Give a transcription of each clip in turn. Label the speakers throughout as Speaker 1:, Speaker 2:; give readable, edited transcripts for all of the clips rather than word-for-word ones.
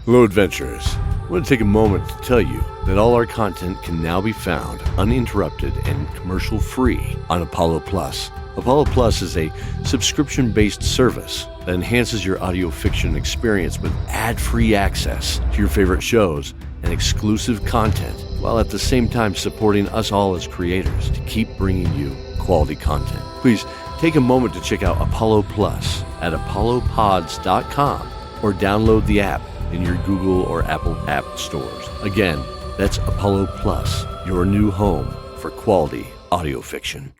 Speaker 1: Hello, adventurers. I want to take a moment to tell you that all our content can now be found uninterrupted and commercial-free on Apollo Plus. Apollo Plus is a subscription-based service that enhances your audio fiction experience with ad-free access to your favorite shows and exclusive content, while at the same time supporting us all as creators to keep bringing you quality content. Please take a moment to check out Apollo Plus at apollopods.com or download the app in your Google or Apple app stores. Again, that's Apollo Plus, your new home for quality audio fiction.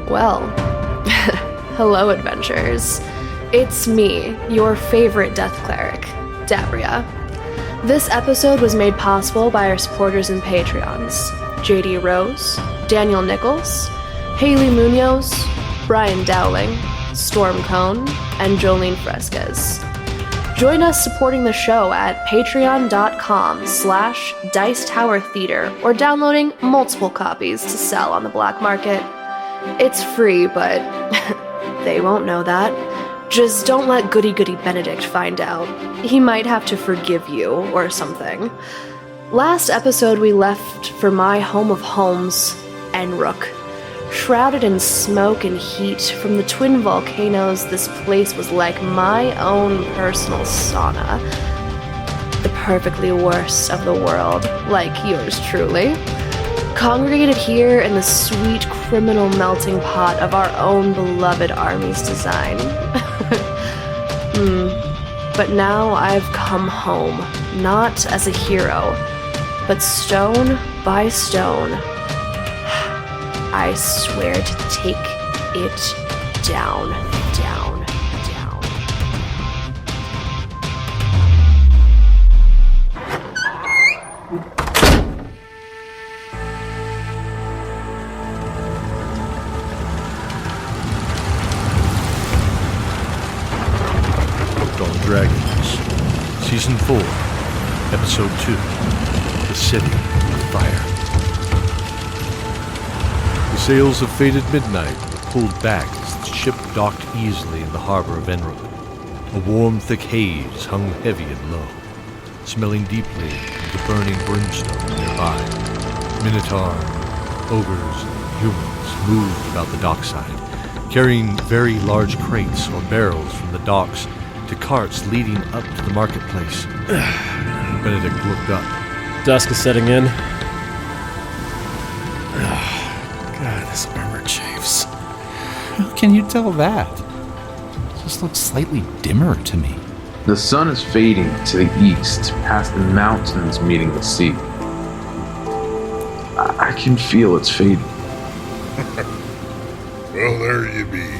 Speaker 2: Well, hello adventurers. It's me, your favorite death cleric, Dabria. This episode was made possible by our supporters and Patreons, JD Rose, Daniel Nichols, Hayley Muñoz, Brian Dowling, Stormy Cone, and Joleen Fresquez. Join us supporting the show at patreon.com/Dice Tower Theater or downloading multiple copies to sell on the black market. It's free, but they won't know that. Just don't let Goody Benedict find out. He might have to forgive you or something. Last episode we left for my home of homes, Enruk. Shrouded in smoke and heat from the twin volcanoes, this place was like my own personal sauna. The perfectly worst of the world, like yours truly. Congregated here in the sweet criminal melting pot of our own beloved army's design. But now I've come home, not as a hero, but stone by stone. I swear to take it down.
Speaker 1: Dragons, Season 4, Episode 2, The City of Fire. The sails of fated midnight were pulled back as the ship docked easily in the harbor of Enruk. A warm, thick haze hung heavy and low, smelling deeply of the burning brimstone nearby. MINOTAUR, ogres, and humans moved about the dockside, carrying very large crates or barrels from the docks to carts leading up to the marketplace. Benedict looked up.
Speaker 3: Dusk is setting in.
Speaker 4: God, this armor chafes. How can you tell that? It just looks slightly dimmer to me.
Speaker 5: The sun is fading to the east, past the mountains meeting the sea. I can feel it's fading.
Speaker 6: Well, there you be.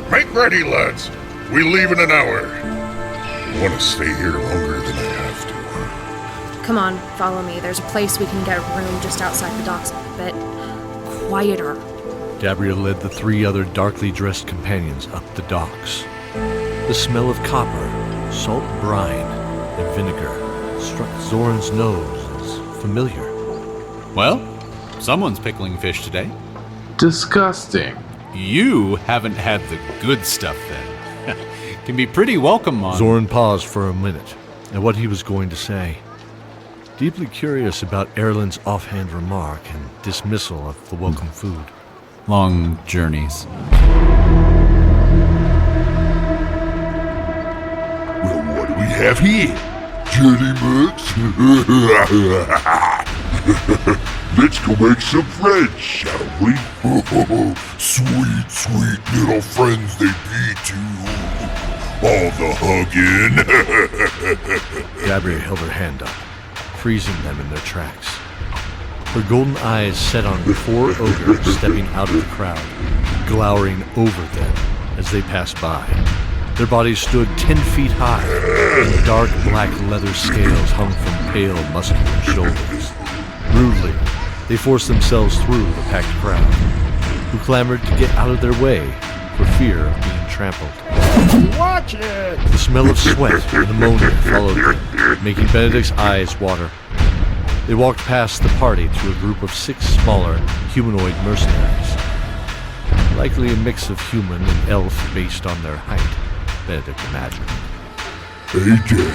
Speaker 6: Make ready, lads. We leave in an hour. I want to stay here longer than I have to.
Speaker 7: Come on, follow me. There's a place we can get a room just outside the docks a bit quieter.
Speaker 1: Dabria led the three other darkly dressed companions up the docks. The smell of copper, salt brine, and vinegar struck Zorin's nose as familiar.
Speaker 4: Well, someone's pickling fish today.
Speaker 5: Disgusting.
Speaker 4: You haven't had the good stuff then. Can be pretty welcome on...
Speaker 1: Zorin paused for a minute at what he was going to say, deeply curious about ERALIN's offhand remark and dismissal of the welcome food.
Speaker 4: Long journeys.
Speaker 6: Well, what do we have here? Jelly mugs? Let's go make some friends, shall we? Sweet little friends they be too. All the hugging.
Speaker 1: Dabria held her hand up, freezing them in their tracks. Her golden eyes set on four ogres stepping out of the crowd, glowering over them as they passed by. Their bodies stood 10 feet high, and dark black leather scales hung from pale, muscular shoulders. Rudely, they forced themselves through the packed crowd, who clamored to get out of their way for fear of being trampled.
Speaker 6: Watch it!
Speaker 1: The smell of sweat and ammonia followed them, making Benedict's eyes water. They walked past the party to a group of 6 smaller humanoid mercenaries. Likely a mix of human and elf based on their height, Benedict imagined.
Speaker 6: Hey, little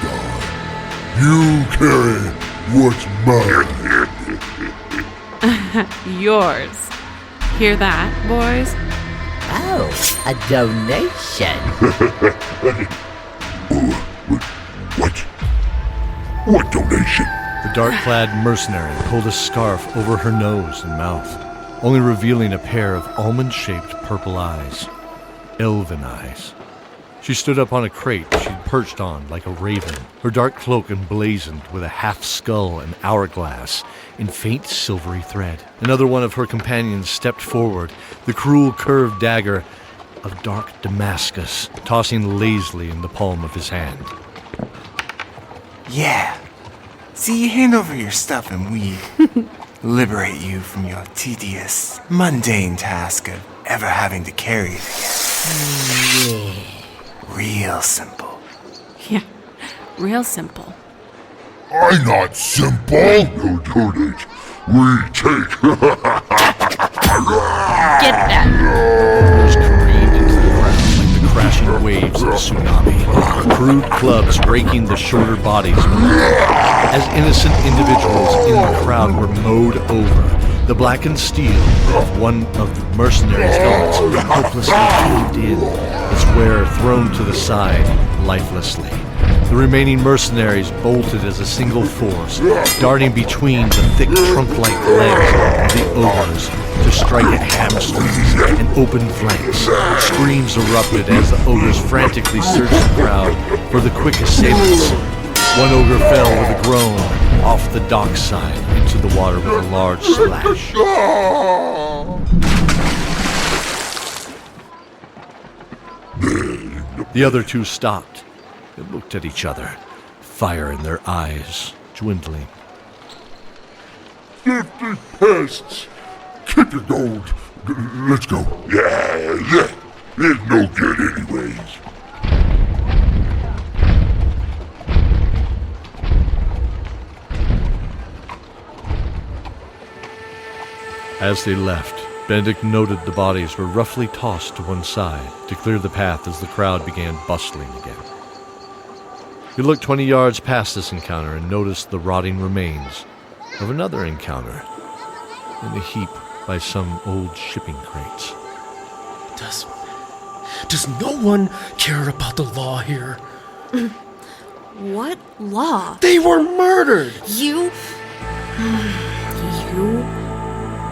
Speaker 6: guy. You carry what's mine.
Speaker 3: Yours. Hear that, boys?
Speaker 8: Oh, a donation.
Speaker 6: What donation?
Speaker 1: The dark-clad mercenary pulled a scarf over her nose and mouth, only revealing a pair of almond-shaped purple eyes. Elven eyes. She stood up on a crate she'd perched on like a raven, her dark cloak emblazoned with a half-skull and hourglass in faint silvery thread. Another one of her companions stepped forward, the cruel curved dagger of dark Damascus tossing lazily in the palm of his hand.
Speaker 9: Yeah. See, you hand over your stuff and we liberate you from your tedious, mundane task of ever having to carry it again.
Speaker 8: Yeah.
Speaker 9: Real simple.
Speaker 3: Yeah, real simple.
Speaker 6: I'm not simple. No donate. We take.
Speaker 3: Get that.
Speaker 1: Just careened into the crowd like the crashing waves of a tsunami. Crude clubs raking the shorter bodies as innocent individuals in the crowd were mowed over. The blackened steel of one of the mercenaries' helmets hopelessly caved in, its wearer thrown to the side lifelessly. The remaining mercenaries bolted as a single force, darting between the thick trunk-like legs of the ogres to strike at hamstrings and open flanks. Screams erupted as the ogres frantically searched the crowd for the quick assailants. One ogre fell with a groan off the dockside into the water with a large splash. The other 2 stopped and looked at each other, fire in their eyes dwindling.
Speaker 6: 50 pests. Keep your gold. Let's go. Yeah. It's no good anyways.
Speaker 1: As they left, Benedict noted the bodies were roughly tossed to one side to clear the path as the crowd began bustling again. He looked 20 yards past this encounter and noticed the rotting remains of another encounter in a heap by some old shipping crates.
Speaker 10: Does no one care about the law here?
Speaker 7: What law?
Speaker 10: They were murdered!
Speaker 7: You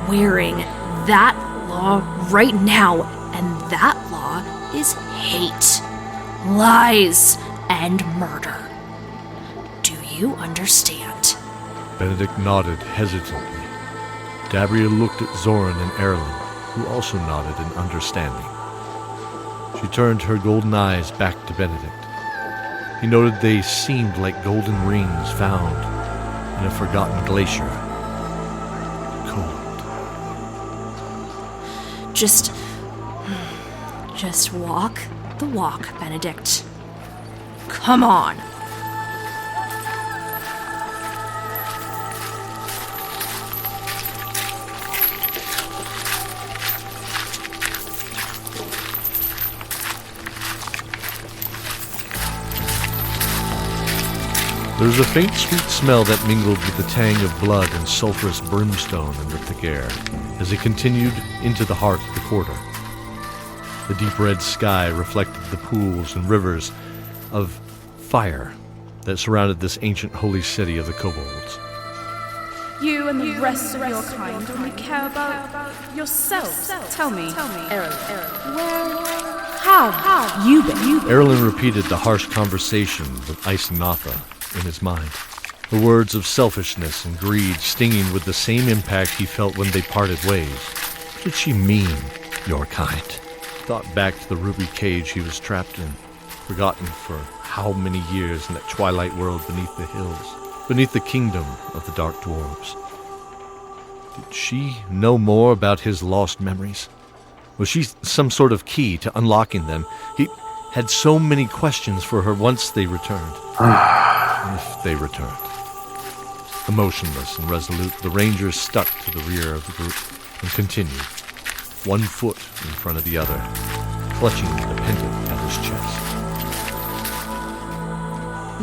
Speaker 7: wearing that law right now, and that law is hate, lies, and murder. Do you understand?
Speaker 1: Benedict nodded hesitantly. Dabria looked at ZORIN and ERALIN, who also nodded in understanding. She turned her golden eyes back to Benedict. He noted they seemed like golden rings found in a forgotten glacier. Cold.
Speaker 7: Just walk the walk, Benedict. Come on.
Speaker 1: There was a faint sweet smell that mingled with the tang of blood and sulphurous brimstone in the thick air as they continued into the heart of the quarter. The deep red sky reflected the pools and rivers of fire that surrounded this ancient holy city of the kobolds.
Speaker 3: You and the rest of your kind only care about yourselves. Tell me, ERALIN, where, how you been?
Speaker 1: ERALIN repeated the harsh conversation with ISENATHA in his mind. The words of selfishness and greed stinging with the same impact he felt when they parted ways. What did she mean, your kind? Thought back to the ruby cage he was trapped in, forgotten for how many years in that twilight world beneath the hills, beneath the kingdom of the dark dwarves. Did she know more about his lost memories? Was she some sort of key to unlocking them? He had so many questions for her once they returned. If they returned. Emotionless and resolute, the Rangers stuck to the rear of the group and continued, one foot in front of the other, clutching the pendant at his chest.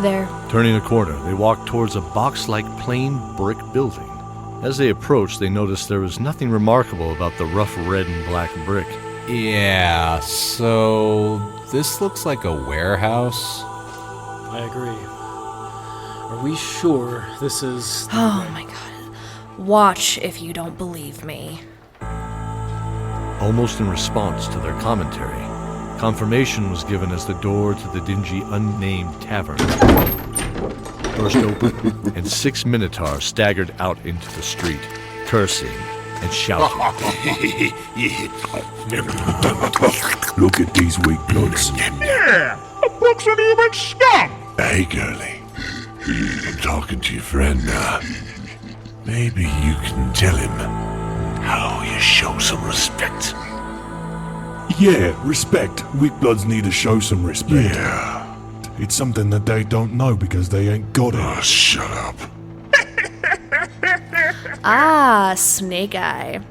Speaker 2: There.
Speaker 1: Turning a corner, they walked towards a box-like plain brick building. As they approached, they noticed there was nothing remarkable about the rough red and black brick.
Speaker 4: Yeah, so this looks like a warehouse.
Speaker 10: I agree. Are we sure this is...
Speaker 7: Oh my god. Watch if you don't believe me.
Speaker 1: Almost in response to their commentary, confirmation was given as the door to the dingy, unnamed tavern burst open, and 6 Minotaurs staggered out into the street, cursing and shouting.
Speaker 6: Look at these weak bloods. Yeah, a bunch of human scum. Hey, girlie. I'm talking to your friend now. Maybe you can tell him how you show some respect.
Speaker 11: Yeah, respect. Weak bloods need to show some respect.
Speaker 6: Yeah.
Speaker 11: It's something that they don't know because they ain't got it.
Speaker 6: Oh, shut up.
Speaker 7: Ah, Snake Eye.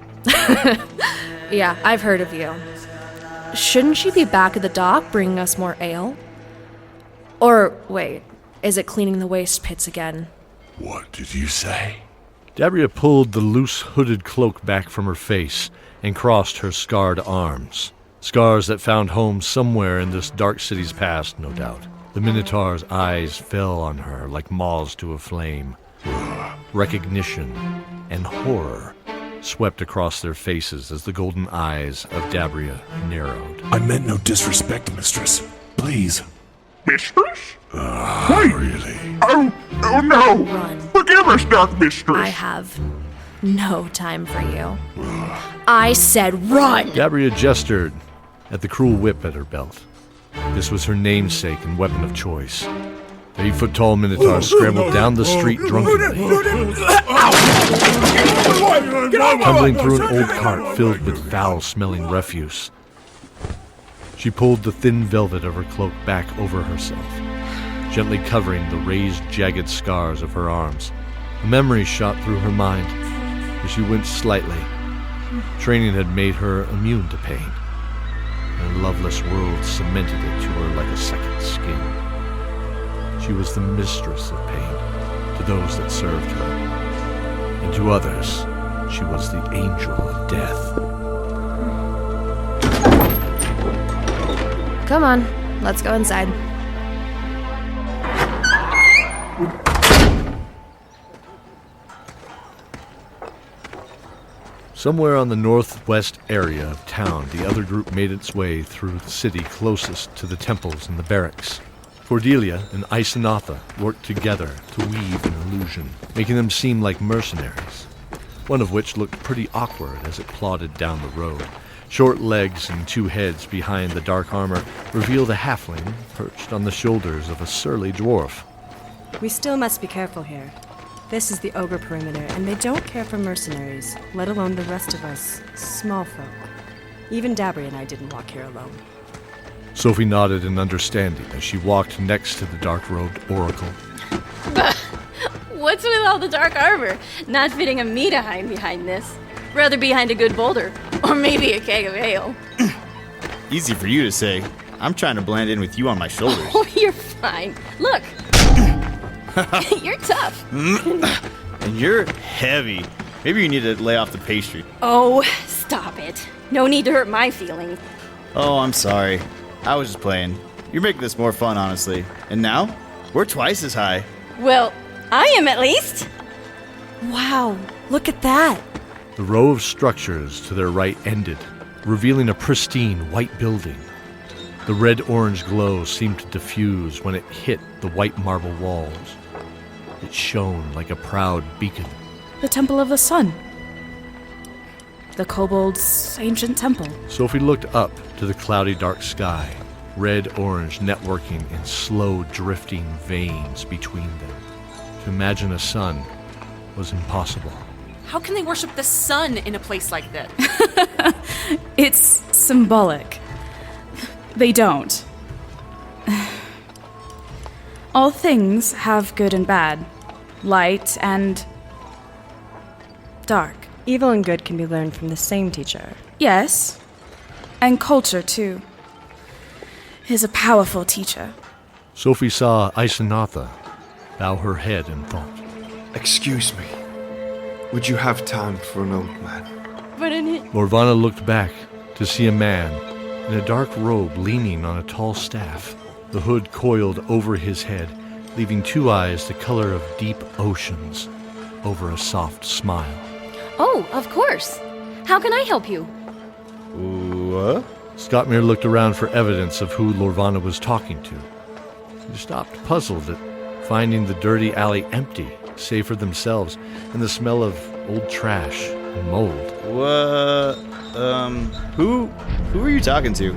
Speaker 7: Yeah, I've heard of you. Shouldn't she be back at the dock bringing us more ale? Or, wait, is it cleaning the waste pits again?
Speaker 6: What did you say?
Speaker 1: Dabria pulled the loose hooded cloak back from her face and crossed her scarred arms. Scars that found home somewhere in this dark city's past, no doubt. The Minotaur's eyes fell on her like moths to a flame. Recognition and horror swept across their faces as the golden eyes of Dabria narrowed.
Speaker 11: I meant no disrespect, mistress. Please.
Speaker 6: Mistress? Really? Oh no!
Speaker 7: Run.
Speaker 6: Forgive us, Dark Mistress!
Speaker 7: I have no time for you. I said run!
Speaker 1: Dabria gestured at the cruel whip at her belt. This was her namesake and weapon of choice. The 8-foot-tall Minotaur scrambled down the street drunkenly, tumbling through an old cart filled with foul-smelling refuse. She pulled the thin velvet of her cloak back over herself, gently covering the raised, jagged scars of her arms. A memory shot through her mind as she winced slightly. Training had made her immune to pain. Her loveless world cemented it to her like a second skin. She was the mistress of pain to those that served her, and to others, she was the angel of death.
Speaker 7: Come on, let's go inside.
Speaker 1: Somewhere on the northwest area of town, the other group made its way through the city closest to the temples and the barracks. Cordelia and ISENATHA worked together to weave an illusion, making them seem like mercenaries, one of which looked pretty awkward as it plodded down the road. Short legs and 2 heads behind the dark armor revealed a halfling perched on the shoulders of a surly dwarf.
Speaker 12: We still must be careful here. This is the Ogre perimeter, and they don't care for mercenaries, let alone the rest of us, small folk. Even Dabria and I didn't walk here alone.
Speaker 1: Sophie nodded in understanding as she walked next to the dark-robed oracle.
Speaker 13: What's with all the dark armor? Not fitting a me to hide behind this. Rather behind a good boulder, or maybe a keg of ale.
Speaker 14: Easy for you to say. I'm trying to blend in with you on my shoulders.
Speaker 13: Oh, you're fine. Look. You're tough.
Speaker 14: And you're heavy. Maybe you need to lay off the pastry.
Speaker 13: Oh, stop it. No need to hurt my feelings.
Speaker 14: Oh, I'm sorry. I was just playing. You're making this more fun, honestly. And now, we're twice as high.
Speaker 13: Well, I am at least.
Speaker 12: Wow, look at that.
Speaker 1: The row of structures to their right ended, revealing a pristine white building. The red-orange glow seemed to diffuse when it hit the white marble walls. It shone like a proud beacon.
Speaker 3: The Temple of the Sun. The kobolds' ancient temple.
Speaker 1: Sophie looked up to the cloudy dark sky, red-orange networking in slow drifting veins between them. To imagine a sun was impossible.
Speaker 15: How can they worship the sun in a place like this?
Speaker 3: It's symbolic. They don't. All things have good and bad. light and dark.
Speaker 12: Evil and good can be learned from the same teacher.
Speaker 3: Yes, and culture too. He's a powerful teacher.
Speaker 1: Sophie saw ISENATHA bow her head in thought.
Speaker 9: Excuse me. Would you have time for an old man?
Speaker 13: But in it.
Speaker 1: Lorvana looked back to see a man in a dark robe leaning on a tall staff, the hood coiled over his head, leaving two eyes the color of deep oceans over a soft smile.
Speaker 13: Oh, of course. How can I help you?
Speaker 14: What?
Speaker 1: SKOTMIR looked around for evidence of who Lorvana was talking to. He stopped puzzled at finding the dirty alley empty, save for themselves, and the smell of old trash and mold.
Speaker 14: What? Who are you talking to?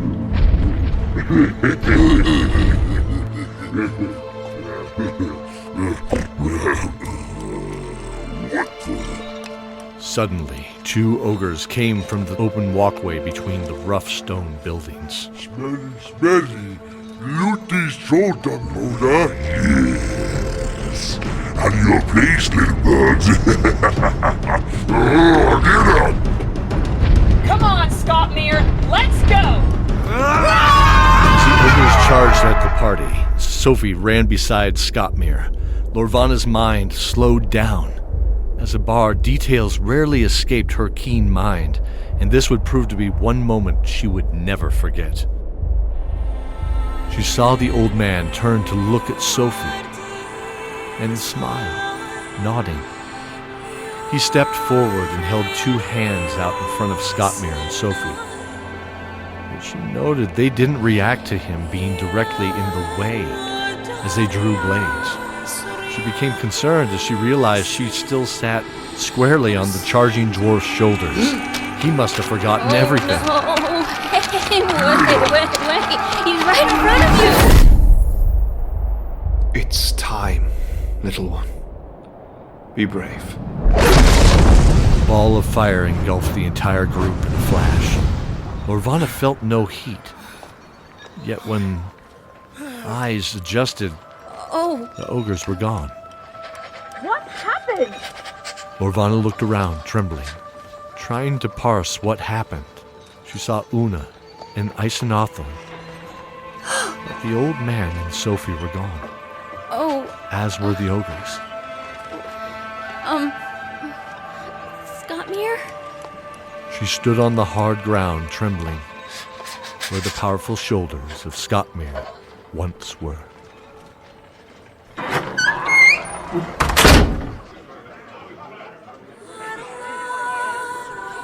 Speaker 1: Suddenly, two ogres came from the open walkway between the rough stone buildings.
Speaker 6: Smelly. Loot these THOTMIR. Yes. And your place, little birds. Get up!
Speaker 16: Come on, SKOTMIR, let's go!
Speaker 1: As the ogres charged at the party, Sophie ran beside SKOTMIR. Lorvana's mind slowed down. As a bar, details rarely escaped her keen mind, and this would prove to be one moment she would never forget. She saw the old man turn to look at Sophie and smile, nodding. He stepped forward and held two hands out in front of SKOTMIR and Sophie. But she noted they didn't react to him being directly in the way as they drew blades. She became concerned as she realized she still sat squarely on the charging dwarf's shoulders. He must have forgotten everything.
Speaker 13: No. Hey, wait. He's right in front of you.
Speaker 9: It's time, little one. Be brave.
Speaker 1: A ball of fire engulfed the entire group in a flash. Lorvana felt no heat. Yet when eyes adjusted, the ogres were gone.
Speaker 16: What happened?
Speaker 1: Lorvana looked around, trembling, trying to parse what happened. She saw Una and ISENATHA. But the old man and Sophie were gone.
Speaker 13: Oh.
Speaker 1: As were the ogres.
Speaker 13: SKOTMIR?
Speaker 1: She stood on the hard ground, trembling, where the powerful shoulders of SKOTMIR once were.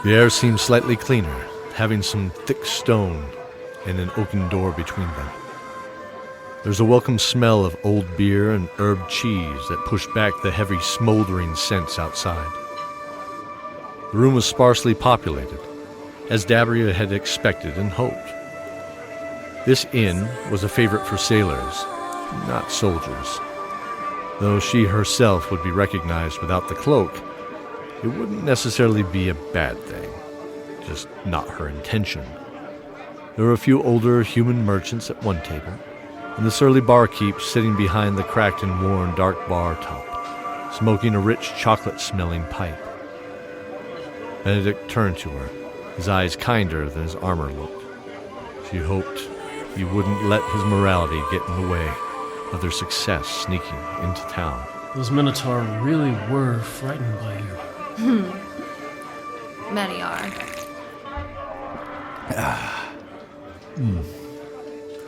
Speaker 1: The air seemed slightly cleaner, having some thick stone and an oaken door between them. There's a welcome smell of old beer and herb cheese that pushed back the heavy, smoldering scents outside. The room was sparsely populated, as Dabria had expected and hoped. This inn was a favorite for sailors, not soldiers. Though she herself would be recognized without the cloak, it wouldn't necessarily be a bad thing, just not her intention. There were a few older human merchants at one table, and the surly barkeep sitting behind the cracked and worn dark bar top, smoking a rich chocolate-smelling pipe. Benedict turned to her, his eyes kinder than his armor looked. She hoped he wouldn't let his morality get in the way of their success sneaking into town.
Speaker 10: Those Minotaur really were frightened by you.
Speaker 7: Many are.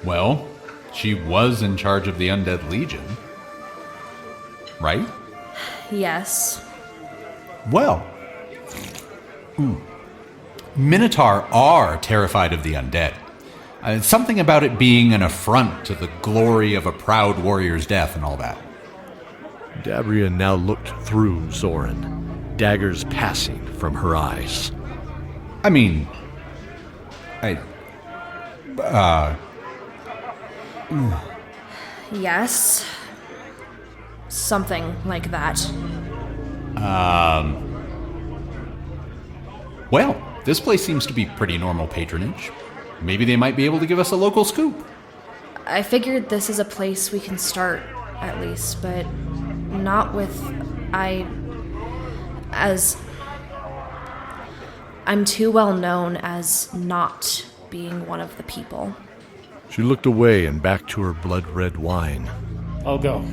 Speaker 17: Well, she was in charge of the Undead Legion, right?
Speaker 7: Yes.
Speaker 17: Well, Minotaur are terrified of the undead. Something about it being an affront to the glory of a proud warrior's death and all that.
Speaker 1: Dabria now looked through ZORIN, daggers passing from her eyes.
Speaker 17: I mean,
Speaker 7: Yes. Something like that.
Speaker 17: Well, this place seems to be pretty normal patronage. Maybe they might be able to give us a local scoop.
Speaker 7: I figured this is a place we can start, at least, but not with... as... I'm too well known as not being one of the people.
Speaker 1: She looked away and back to her blood-red wine.
Speaker 10: I'll go.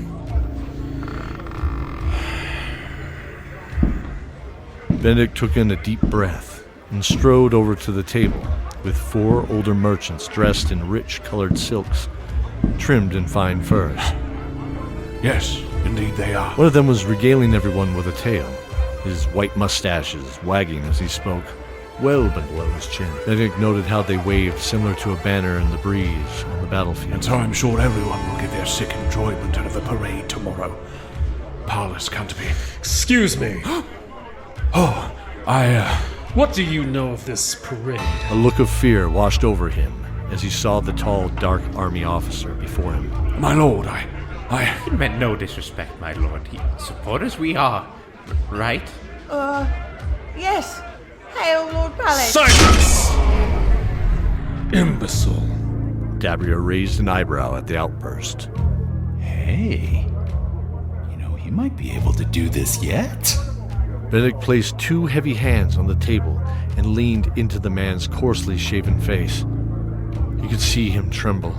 Speaker 1: Benedict took in a deep breath and strode over to the table with 4 older merchants dressed in rich-colored silks, trimmed in fine furs.
Speaker 11: Yes, indeed they are.
Speaker 1: One of them was regaling everyone with a tale, his white mustaches wagging as he spoke, well below his chin. Benedict noted how they waved similar to a banner in the breeze on the battlefield.
Speaker 11: And so I'm sure everyone will get their sick enjoyment out of the parade tomorrow. Parlous can't be.
Speaker 10: Excuse me. What do you know of this parade?
Speaker 1: A look of fear washed over him as he saw the tall, dark army officer before him.
Speaker 11: My lord, I
Speaker 18: It meant no disrespect, my lord. Supporters we are, right?
Speaker 19: Yes. Hail Lord Pallet.
Speaker 10: Silence! Imbecile.
Speaker 1: Dabria raised an eyebrow at the outburst.
Speaker 17: Hey, he might be able to do this yet.
Speaker 1: Benedict placed 2 heavy hands on the table and leaned into the man's coarsely shaven face. You could see him tremble.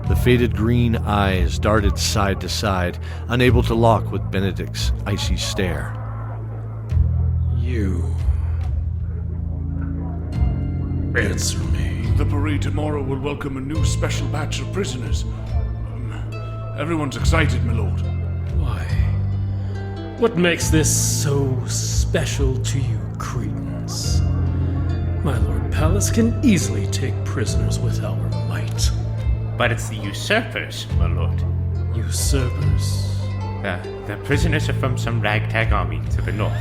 Speaker 1: The faded green eyes darted side to side, unable to lock with Benedict's icy stare.
Speaker 10: You... answer me.
Speaker 11: The parade tomorrow will welcome a new special batch of prisoners. Everyone's excited, my lord.
Speaker 10: Why? What makes this so special to you, Cretans? My Lord Pallas can easily take prisoners with our might.
Speaker 18: But it's the usurpers, my lord.
Speaker 10: Usurpers?
Speaker 18: The prisoners are from some ragtag army to the north.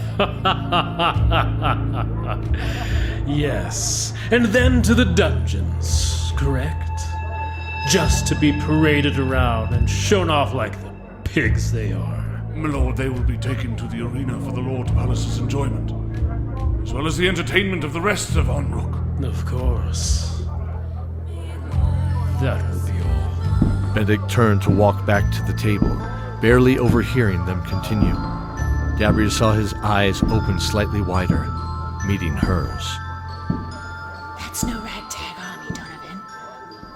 Speaker 10: Yes, and then to the dungeons, correct? Just to be paraded around and shown off like the pigs they are.
Speaker 11: My lord, they will be taken to the arena for the Lord Pallas's enjoyment, as well as the entertainment of the rest of Enruk.
Speaker 10: Of course. That will be all.
Speaker 1: Benedict turned to walk back to the table, barely overhearing them continue. Dabria saw his eyes open slightly wider, meeting hers.
Speaker 19: That's no ragtag army, Donovan.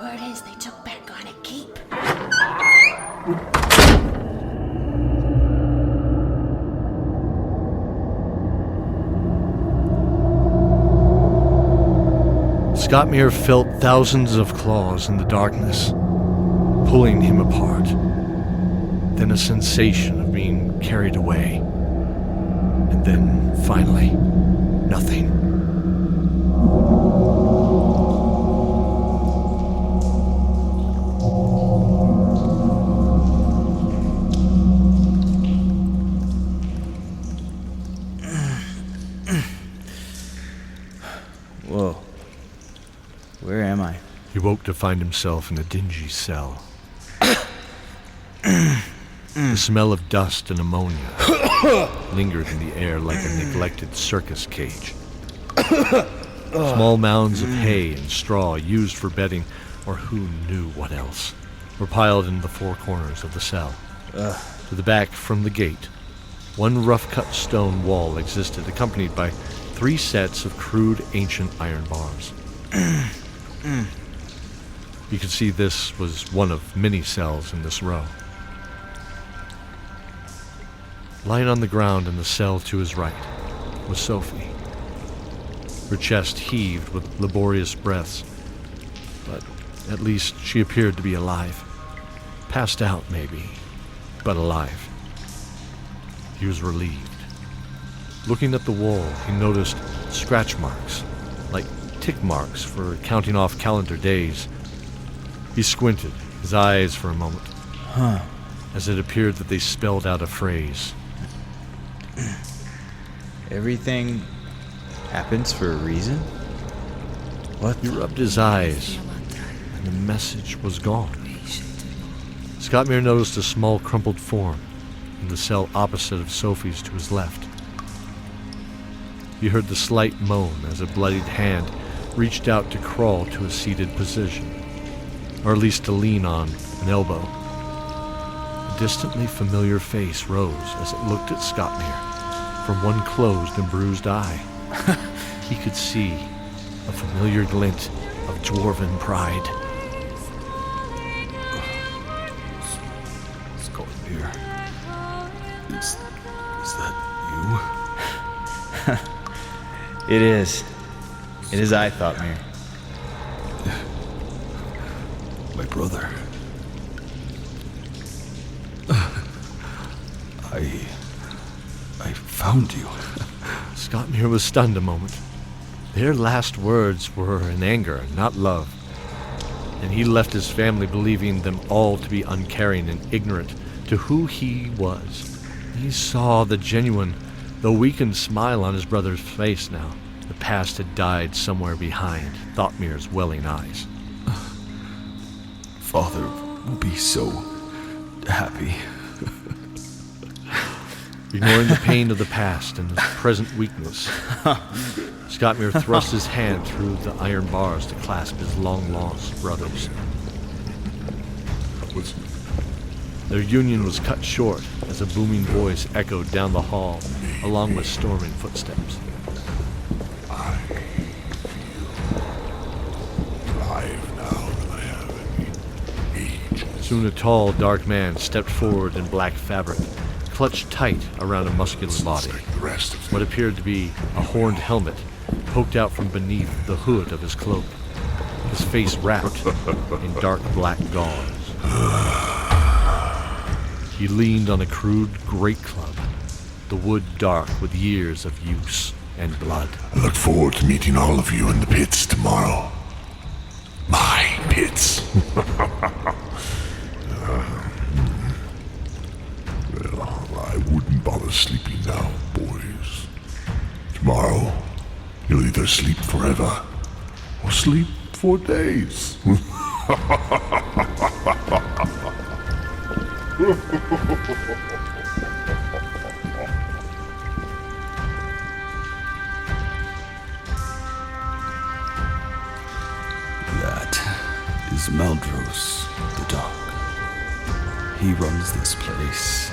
Speaker 19: Word is they took back on a keep.
Speaker 1: SKOTMIR felt thousands of claws in the darkness, pulling him apart. Then a sensation of being carried away. And then, finally, nothing.
Speaker 14: Whoa. Where am I?
Speaker 1: He woke to find himself in a dingy cell. The smell of dust and ammonia lingered in the air like a neglected circus cage. Small mounds of hay and straw used for bedding, or who knew what else, were piled in the 4 corners of the cell. To the back from the gate, one rough-cut stone wall existed, accompanied by 3 sets of crude ancient iron bars. You could see this was one of many cells in this row. Lying on the ground in the cell to his right was Sophie. Her chest heaved with laborious breaths, but at least she appeared to be alive. Passed out, maybe, but alive. He was relieved. Looking at the wall, he noticed scratch marks, like tick marks for counting off calendar days. He squinted, his eyes for a moment, as it appeared that they spelled out a phrase.
Speaker 14: Everything happens for a reason? What?
Speaker 1: He rubbed his eyes, and the message was gone. SKOTMIR noticed a small crumpled form in the cell opposite of Sophie's to his left. He heard the slight moan as a bloodied hand reached out to crawl to a seated position, or at least to lean on an elbow. distantly familiar face rose as it looked at SKOTMIR from one closed and bruised eye. He could see a familiar glint of dwarven pride.
Speaker 6: SKOTMIR, is that you?
Speaker 14: It is. It is I, THOTMIR.
Speaker 6: My brother. I found you.
Speaker 1: SKOTMIR was stunned a moment. Their last words were in anger, not love. And he left his family believing them all to be uncaring and ignorant to who he was. He saw the genuine, though weakened smile on his brother's face now. The past had died somewhere behind THOTMIR's welling eyes.
Speaker 6: Father will be so happy.
Speaker 1: Ignoring the pain of the past and his present weakness, SKOTMIR thrust his hand through the iron bars to clasp his long-lost brothers. Their union was cut short as a booming voice echoed down the hall, along with storming footsteps.
Speaker 6: I feel alive now than I have in ages.
Speaker 1: Soon a tall, dark man stepped forward in black fabric, clutched tight around a muscular body. What appeared to be a horned helmet poked out from beneath the hood of his cloak, his face wrapped in dark black gauze. He leaned on a crude great club, the wood dark with years of use and blood.
Speaker 6: I look forward to meeting all of you in the pits tomorrow. My pits. Well, I wouldn't bother sleeping now, boys. Tomorrow, you'll either sleep forever or sleep for days.
Speaker 20: That is Maldros the Dark. He runs this place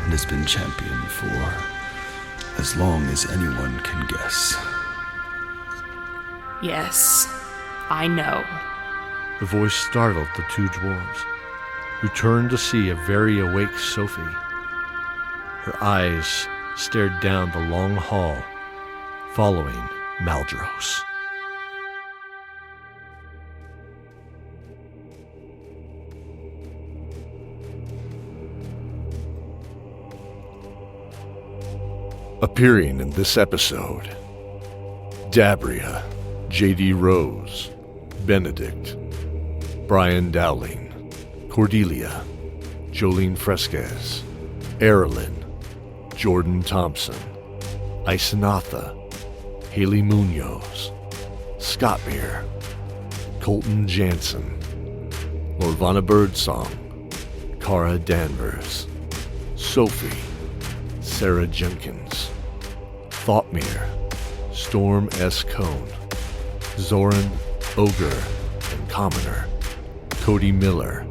Speaker 20: and has been champion for as long as anyone can guess.
Speaker 15: Yes, I know.
Speaker 1: The voice startled the two dwarves, who turned to see a very awake Sophie. Her eyes stared down the long hall, following Maldros.
Speaker 6: Appearing in this episode, Dabria, J.D. Rose, Benedict, Brian Dowling, Cordelia, Joleen Fresquez, ERALIN, Jordan Thompson, ISENATHA, Hayley Muñoz, SKOTMIR, Colten Janssenn, Lorvana Birdsong, Cara Danvers, Sophie, Sarah Jenkins, THOTMIR, Storm S. Cone, ZORIN, Ogre, and Commoner, Cody Miller,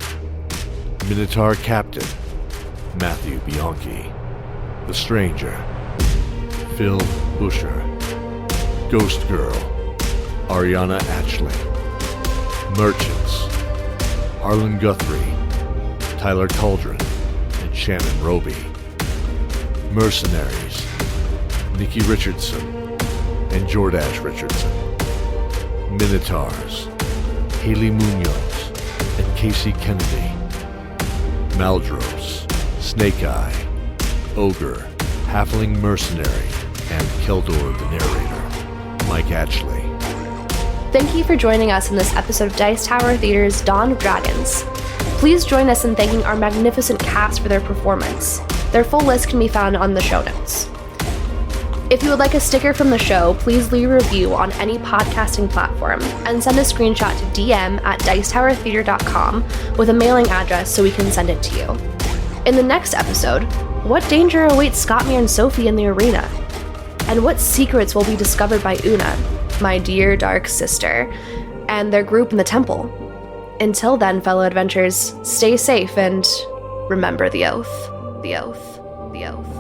Speaker 6: Minotaur Captain, Matthew Bianchi, The Stranger, Phil Usher, Ghost Girl, Arianna Atchley, Merchants, Harlan Guthrie, Tyler Cauldron, and Shannon Roby, Mercenaries, Nikki Richardson, and Jordash Richardson, Minotaurs, Hayley Muñoz, and Casey Kennedy, Maldros, Snake Eye, Ogre, Halfling Mercenary, and Keldor the Narrator, Mike Atchley.
Speaker 2: Thank you for joining us in this episode of Dice Tower Theater's Dawn of Dragons. Please join us in thanking our magnificent cast for their performance. Their full list can be found on the show notes. If you would like a sticker from the show, please leave a review on any podcasting platform and send a screenshot to dm@dicetowertheater.com with a mailing address so we can send it to you. In the next episode, what danger awaits SKOTMIR and Sophie in the arena? And what secrets will be discovered by Una, my dear dark sister, and their group in the temple? Until then, fellow adventurers, stay safe and Remember the oath. The oath. The oath.